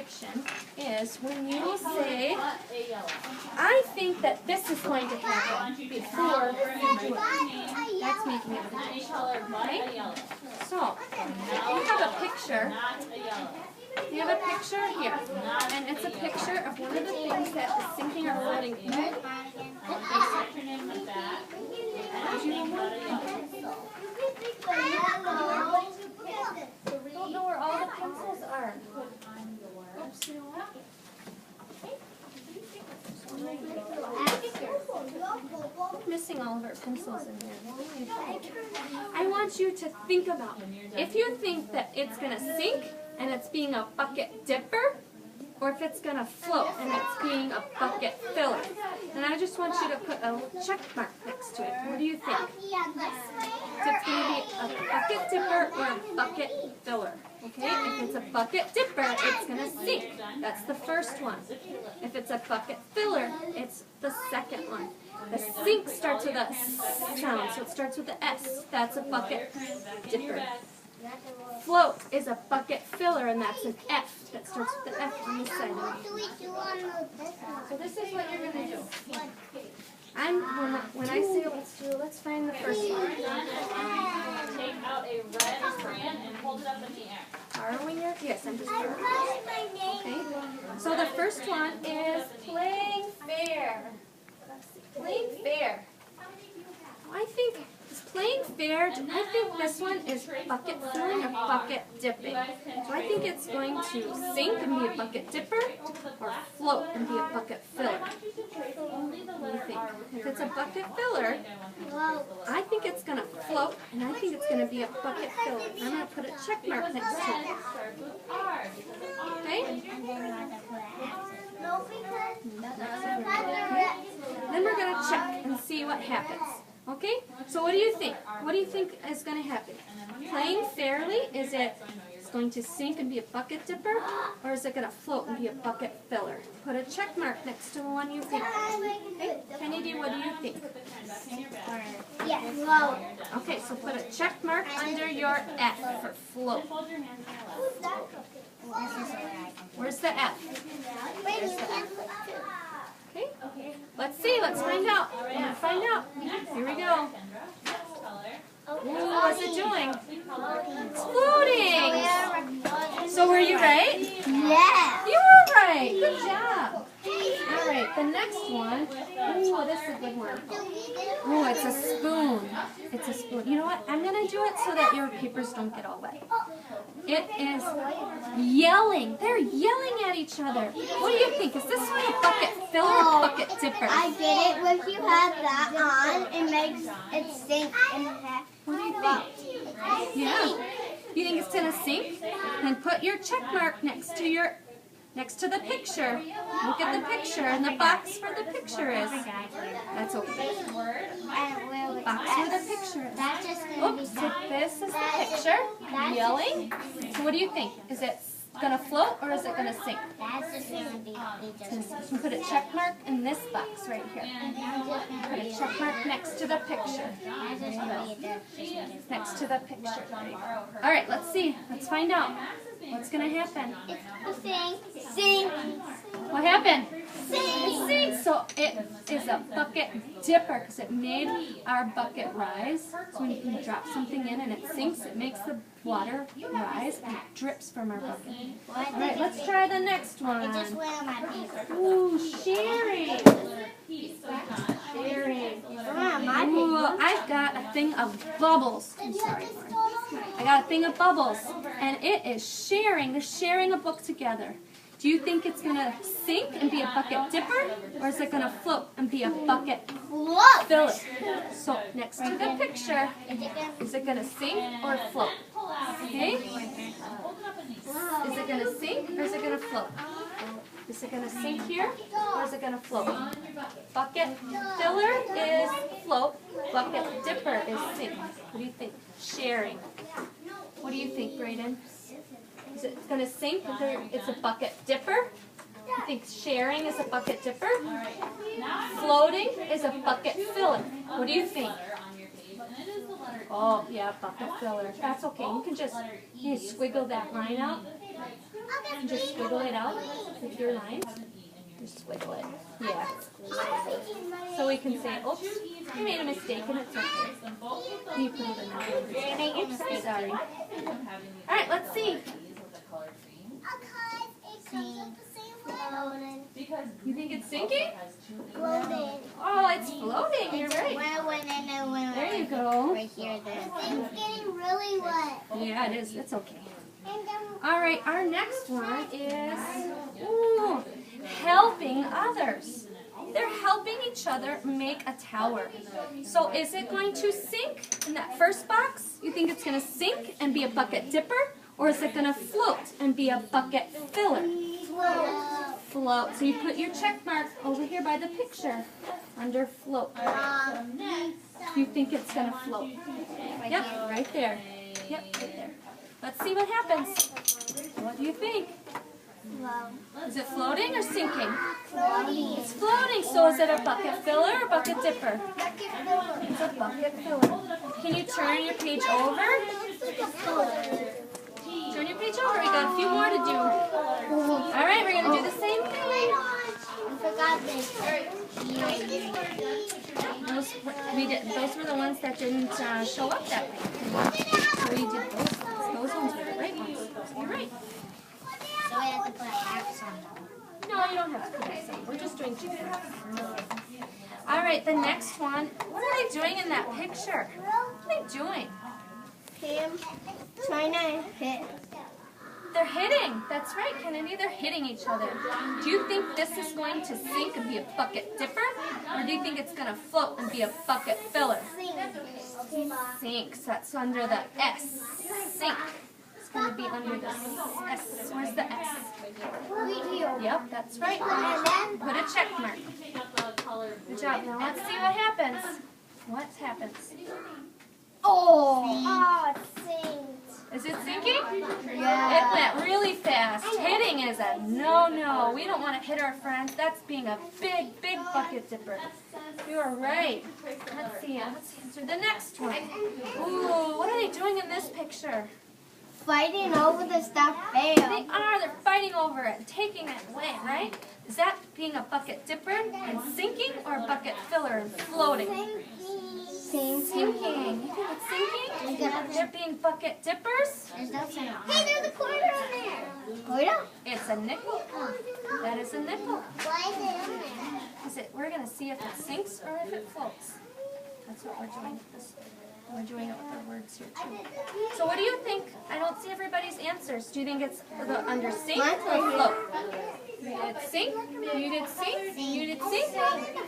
prediction is when you say, I think that this is going to happen before you do it. That's making a prediction. Okay? So, you have a picture. You have a picture here. And it's a picture of one of the things that is sinking or floating in. I don't know where all the pencils are. Oops, you know what? We're missing all of our pencils in there. I want you to think about, if you think that it's going to sink and it's being a bucket dipper, or if it's going to float and it's being a bucket filler. And I just want you to put a check mark next to it. What do you think? So it's going to be a bucket dipper or a bucket filler. Okay? If it's a bucket dipper, it's going to sink. That's the first one. If it's a bucket filler, it's the second one. The sink starts with a S sound, so it starts with the S. That's a bucket dipper. Float is a bucket filler, and that's an F. That starts with the F on the side. So this is what you're going to do. When I say let's do it, let's find the first one. Take out a red crayon and hold it up in the air. Borrowing your? Yes, I'm just borrowing. Okay. So the first one is playing fair. Playing fair. I think is playing fair. I think this one is bucket filling or bucket dipping. So I think it's going to sink and be a bucket dipper, or float and be a bucket filler. What do you think? If it's a bucket filler, I think it's going to float, and I think it's going to be a bucket filler. I'm going to put a check mark next to it. Okay? Then we're going to check and see what happens. Okay? So what do you think? What do you think is going to happen? Playing fairly, is it going to sink and be a bucket dipper, or is it going to float and be a bucket filler? Put a check mark next to the one you think. Okay? Kennedy, what do you think? Yes, float. Okay, so put a check mark under your F for float. Where's the F? Where's the F? Okay, let's see, let's find out. We're going to find out. Here we go. Ooh, what's it doing? It's floating. So were you right? Yeah. You were right. Good job. All right, the next one. Ooh, this is a good one. Ooh, it's a spoon. It's a spoon. You know what? I'm going to do it so that your papers don't get all wet. It is yelling. They're yelling at each other. What do you think? Is this one a bucket filler or bucket dipper? I get it. If you have that on, it makes it sink in the head. What do you think? Yeah. You think it's going to sink? Then put your check mark next to the picture. Look at the picture, and the box where the picture is. That's okay. Box where the picture is. Oops, so this is the picture. Yelling. So what do you think? Is it going to float or is it going to sink? That's just going to be So put a check mark in this box right here. Put a check mark next to the picture. Next to the picture. All right, let's see. Let's find out. What's going to happen? Sink. What happened? Sink. It sinks. So it is a bucket dipper because it made our bucket rise. So when you drop something in and it sinks, it makes the water rise and it drips from our bucket. All right, let's try the next one. Just went on my paper. Ooh, sharing. Sharing. Ooh, I've got a thing of bubbles. I'm sorry, Lauren. I got a thing of bubbles, and it is sharing. They're sharing a book together. Do you think it's going to sink and be a bucket dipper, or is it going to float and be a bucket filler? So next to the picture, is it going to sink or float? Okay? Is it going to sink or is it going to float? Is it going to sink here or is it going to float? Bucket filler is float. Bucket dipper is sink. What do you think? Sharing. What do you think, Braden? Is it going to sink? It's a bucket dipper. You think sharing is a bucket dipper? Floating is a bucket filler. What do you think? Oh, yeah, bucket filler. That's okay. You can just squiggle that line out. And just squiggle it out with your lines. Just squiggle it. Yeah. So we can say, oops, you made a mistake and it's okay. You put it in that one. Oops, sorry. Alright, let's see. You think it's sinking? Floating. Oh, it's floating. You're right. There you go. Right here, it's getting really wet. Yeah, it is. It's okay. Alright, our next one is ooh, helping others. They're helping each other make a tower. So is it going to sink in that first box? You think it's going to sink and be a bucket dipper? Or is it going to float and be a bucket filler? Float. So you put your check mark over here by the picture under float. You think it's going to float? Yep, right there. Yep, right there. Let's see what happens. What do you think? Is it floating or sinking? Floating. It's floating. So is it a bucket filler or bucket dipper? It's a bucket filler. Can you turn your page over? Turn your page over. We got a few more to do. All right, we're going to do the same thing. Those were the ones that didn't show up that way. So we did those ones were the right ones. You're right. So I have to put X on them. No, you don't have to put X on. We're just doing chicken. All right, the next one. What are they doing in that picture? What are they doing? Him trying to hit. They're hitting. That's right, Kennedy. They're hitting each other. Do you think this is going to sink and be a bucket dipper? Or do you think it's going to float and be a bucket filler? Sinks. That's under the S. Sink. It's going to be under the S. Where's the S? Yep, that's right. Put a check mark. Good job. Now let's see what happens. What happens? Oh, it sinks. Is it sinking? Yeah. It went really fast. Hitting is a no-no. We don't want to hit our friends. That's being a big, big bucket dipper. You are right. Let's see. Let's answer the next one. Ooh, what are they doing in this picture? Fighting over the stuffed bear. They are. They're fighting over it and taking it away, right? Is that being a bucket dipper and sinking or a bucket filler and floating? Sinking. You think it's sinking? They're being bucket dippers? Hey, there's a quarter on there. Quarter? It's a nickel. That is a nickel. Why is it on there? We're going to see if it sinks or if it floats. That's what we're doing with this. We're doing it with our words here too. So what do you think? I don't see everybody's answers. Do you think it's under sink or float? You did sink. You did sink. You did sink.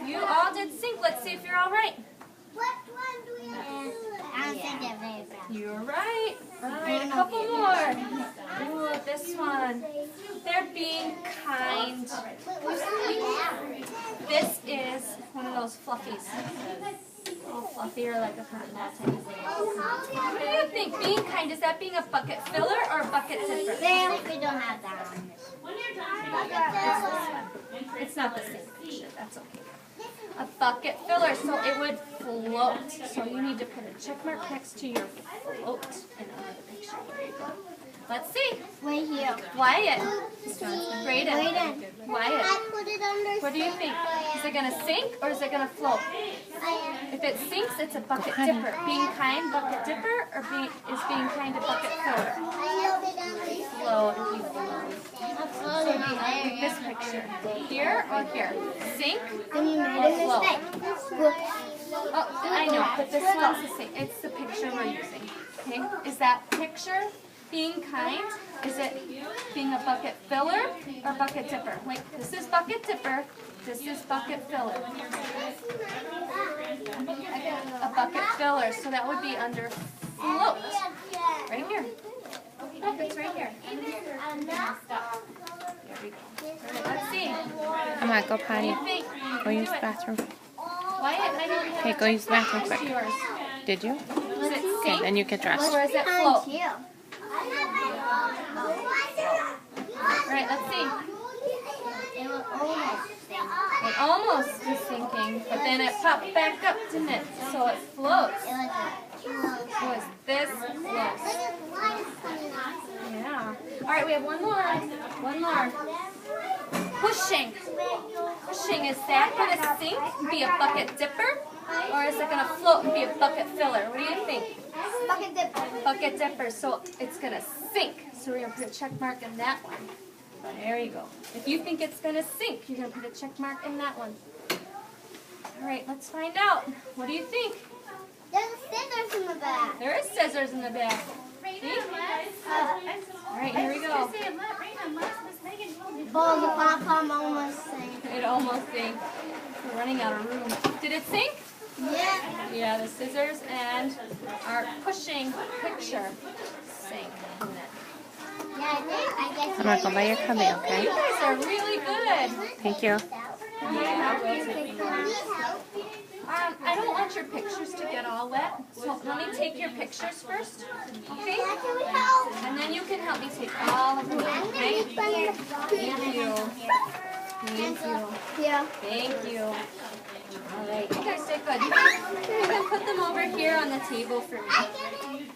You all did sink. Let's see if you're all right. What one do we have to do? I don't think they're very fast. You're right. All right, a couple more. Ooh, this one. They're being kind. This is one of those fluffies. A little fluffier like a cotton ball type. What do you think? Being kind, is that being a bucket filler or a bucket dipper? We don't have that one. It's not the same picture. That's okay. A bucket filler, so it would float. So you need to put a check mark next to your float in another picture. There you go. Let's see. Right here. Wyatt. Brayden. Wyatt. I put it under. What do you think? Is it going to sink or is it going to float? If it sinks, it's a bucket dipper. Being kind, bucket dipper, or being kind, a bucket filler? Float. This picture. Here or here? Sink or float? Oh, I know, but this one's the same. It's the picture we're using. Okay? Is that picture being kind? Is it being a bucket filler or bucket dipper? Like, this is bucket dipper. This is bucket filler. A bucket filler, so that would be under float. Right here. Look, it's right here. There we go. Let's see. Come on, go potty. What do you think? Go use the bathroom. Wyatt, I don't have Okay, go use the bathroom What's quick. yours? Did you? Is it Okay, sink then you get dressed. or is it float? Here. Alright, let's see. It was almost It almost was sinking, but then it popped back up, didn't it? So it floats. It was this close. Yeah. All right, we have one more. One more. Pushing. Pushing. Is that going to sink and be a bucket dipper? Or is it going to float and be a bucket filler? What do you think? Bucket dipper. Bucket dipper. So it's going to sink. So we're going to put a check mark in that one. There you go. If you think it's going to sink, you're going to put a check mark in that one. All right, let's find out. What do you think? There's scissors in the back. There is scissors in the back. See? All right, here we go. Oh, the pom-pom almost sank. It almost sank. We're running out of room. Did it sink? Yeah. Yeah, the scissors and our pushing picture sank in it. I guess I'm gonna go buy your cubby, okay? You guys are really good. Thank you. Yeah, we'll take yours. I don't want your pictures to get all wet, so let me take your pictures first, okay? And then you can help me take all of them, okay? Thank you. Thank you. Yeah. Thank you. All right, you guys did good. You can put them over here on the table for me.